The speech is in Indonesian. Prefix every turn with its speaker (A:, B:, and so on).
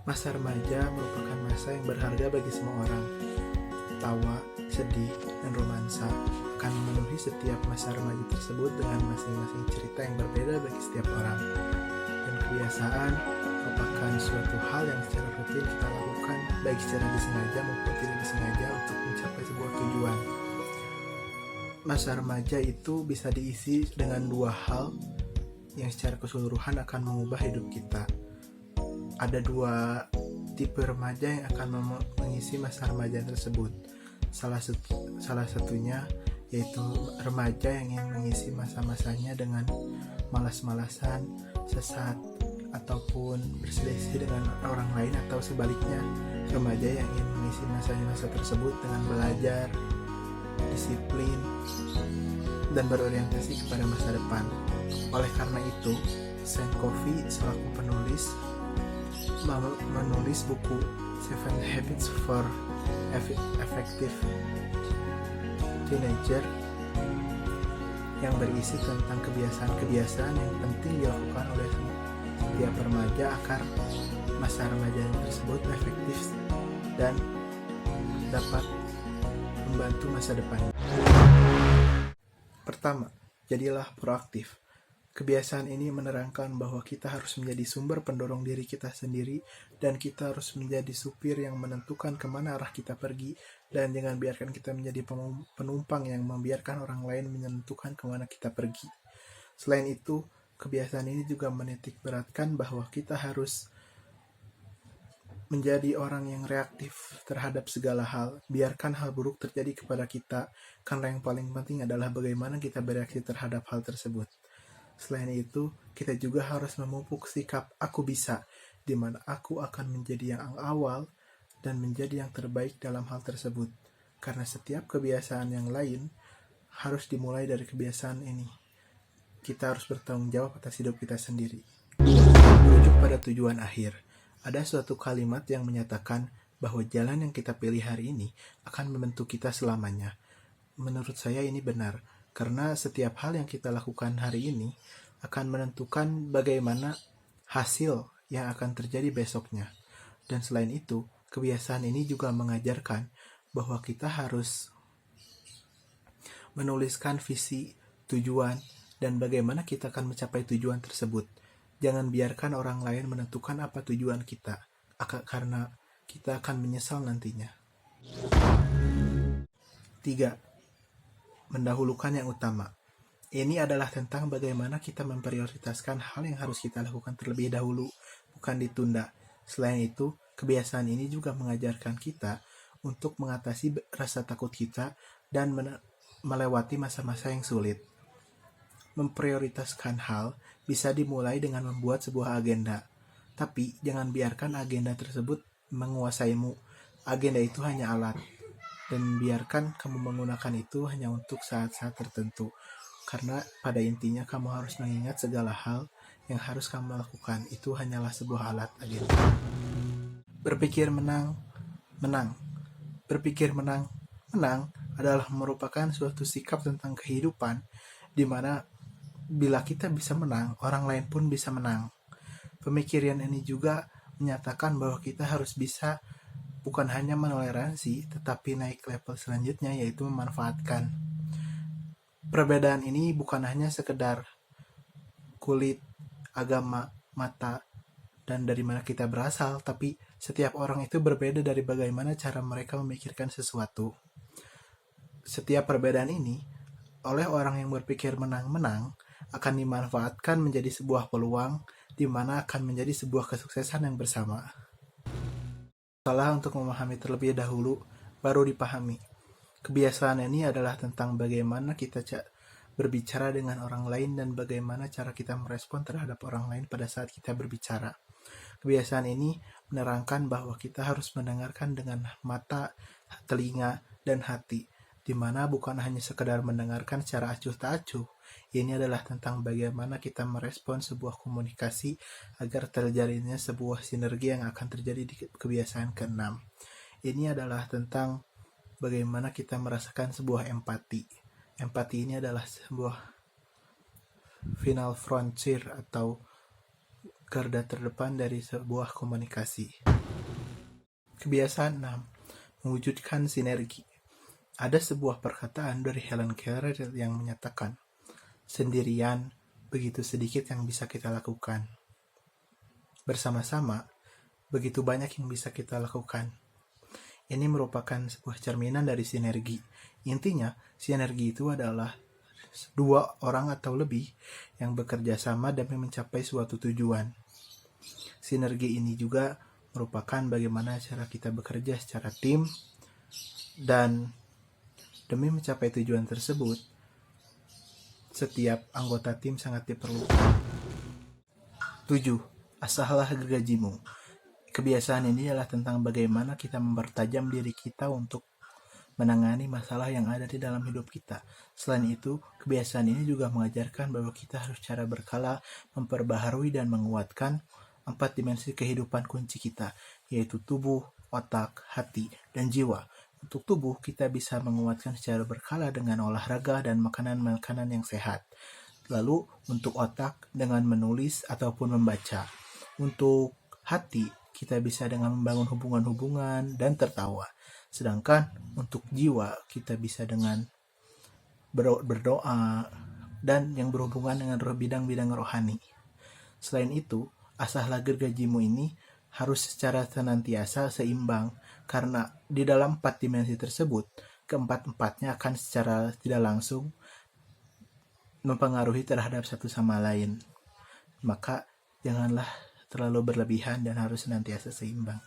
A: Masa remaja merupakan masa yang berharga bagi semua orang. Tawa, sedih, dan romansa akan memenuhi setiap masa remaja tersebut dengan masing-masing cerita yang berbeda bagi setiap orang. Dan kebiasaan merupakan suatu hal yang secara rutin kita lakukan, baik secara disengaja maupun tidak disengaja untuk mencapai sebuah tujuan. Masa remaja itu bisa diisi dengan dua hal yang secara keseluruhan akan mengubah hidup kita. Ada dua tipe remaja yang akan mengisi masa remaja tersebut. Salah satunya yaitu remaja yang ingin mengisi masa-masanya dengan malas-malasan, sesat, ataupun berselisih dengan orang lain, atau sebaliknya remaja yang ingin mengisi masa tersebut dengan belajar, disiplin, dan berorientasi kepada masa depan. Oleh karena itu, Sankofi selaku penulis menulis buku Seven Habits for Effective Teenager yang berisi tentang kebiasaan-kebiasaan yang penting dilakukan oleh setiap remaja agar masa remaja tersebut efektif dan dapat membantu masa depan. Pertama, jadilah proaktif. Kebiasaan ini menerangkan bahwa kita harus menjadi sumber pendorong diri kita sendiri dan kita harus menjadi supir yang menentukan kemana arah kita pergi, dan jangan biarkan kita menjadi penumpang yang membiarkan orang lain menentukan kemana kita pergi. Selain itu, kebiasaan ini juga menitik beratkan bahwa kita harus menjadi orang yang reaktif terhadap segala hal. Biarkan hal buruk terjadi kepada kita, karena yang paling penting adalah bagaimana kita bereaksi terhadap hal tersebut. Selain itu, kita juga harus memupuk sikap aku bisa, di mana aku akan menjadi yang awal dan menjadi yang terbaik dalam hal tersebut. Karena setiap kebiasaan yang lain harus dimulai dari kebiasaan ini. Kita harus bertanggung jawab atas hidup kita sendiri. Menuju pada tujuan akhir. Ada suatu kalimat yang menyatakan bahwa jalan yang kita pilih hari ini akan membentuk kita selamanya. Menurut saya ini benar. Karena setiap hal yang kita lakukan hari ini akan menentukan bagaimana hasil yang akan terjadi besoknya. Dan selain itu, kebiasaan ini juga mengajarkan bahwa kita harus menuliskan visi, tujuan, dan bagaimana kita akan mencapai tujuan tersebut. Jangan biarkan orang lain menentukan apa tujuan kita, karena kita akan menyesal nantinya. 3. Mendahulukan yang utama. Ini adalah tentang bagaimana kita memprioritaskan hal yang harus kita lakukan terlebih dahulu, bukan ditunda. Selain itu, kebiasaan ini juga mengajarkan kita untuk mengatasi rasa takut kita dan melewati masa-masa yang sulit. Memprioritaskan hal bisa dimulai dengan membuat sebuah agenda. Tapi jangan biarkan agenda tersebut menguasaimu. Agenda itu hanya alat. Dan biarkan kamu menggunakan itu hanya untuk saat-saat tertentu. Karena pada intinya kamu harus mengingat segala hal yang harus kamu lakukan. Itu hanyalah sebuah alat agenda. Berpikir menang. Berpikir menang adalah merupakan suatu sikap tentang kehidupan, di mana bila kita bisa menang, orang lain pun bisa menang. Pemikiran ini juga menyatakan bahwa kita harus bisa bukan hanya menoleransi, tetapi naik level selanjutnya, yaitu memanfaatkan. Perbedaan ini bukan hanya sekedar kulit, agama, mata, dan dari mana kita berasal, tapi setiap orang itu berbeda dari bagaimana cara mereka memikirkan sesuatu. Setiap perbedaan ini, oleh orang yang berpikir menang-menang, akan dimanfaatkan menjadi sebuah peluang, di mana akan menjadi sebuah kesuksesan yang bersama. Salah untuk memahami terlebih dahulu, baru dipahami. Kebiasaan ini adalah tentang bagaimana kita berbicara dengan orang lain dan bagaimana cara kita merespon terhadap orang lain pada saat kita berbicara. Kebiasaan ini menerangkan bahwa kita harus mendengarkan dengan mata, telinga, dan hati, di mana bukan hanya sekedar mendengarkan secara acuh tak acuh. Ini adalah tentang bagaimana kita merespon sebuah komunikasi agar terjadinya sebuah sinergi yang akan terjadi di kebiasaan ke-6. Ini adalah tentang bagaimana kita merasakan sebuah empati. Empati ini adalah sebuah final frontier atau garda terdepan dari sebuah komunikasi. Kebiasaan 6. Mewujudkan sinergi. Ada sebuah perkataan dari Helen Keller yang menyatakan, sendirian begitu sedikit yang bisa kita lakukan. Bersama-sama, begitu banyak yang bisa kita lakukan. Ini merupakan sebuah cerminan dari sinergi. Intinya, sinergi itu adalah dua orang atau lebih yang bekerja sama demi mencapai suatu tujuan. Sinergi ini juga merupakan bagaimana cara kita bekerja secara tim, dan demi mencapai tujuan tersebut, setiap anggota tim sangat diperlukan. 7. Asahlah gergajimu. Kebiasaan ini adalah tentang bagaimana kita mempertajam diri kita untuk menangani masalah yang ada di dalam hidup kita. Selain itu, kebiasaan ini juga mengajarkan bahwa kita harus secara berkala memperbaharui dan menguatkan 4 dimensi kehidupan kunci kita, yaitu tubuh, otak, hati, dan jiwa. Untuk tubuh, kita bisa menguatkan secara berkala dengan olahraga dan makanan-makanan yang sehat. Lalu, untuk otak, dengan menulis ataupun membaca. Untuk hati, kita bisa dengan membangun hubungan-hubungan dan tertawa. Sedangkan untuk jiwa, kita bisa dengan berdoa dan yang berhubungan dengan bidang-bidang rohani. Selain itu, asahlah gergajimu ini harus secara senantiasa seimbang, karena di dalam 4 dimensi tersebut, keempat-empatnya akan secara tidak langsung mempengaruhi terhadap satu sama lain. Maka janganlah terlalu berlebihan dan harus senantiasa seimbang.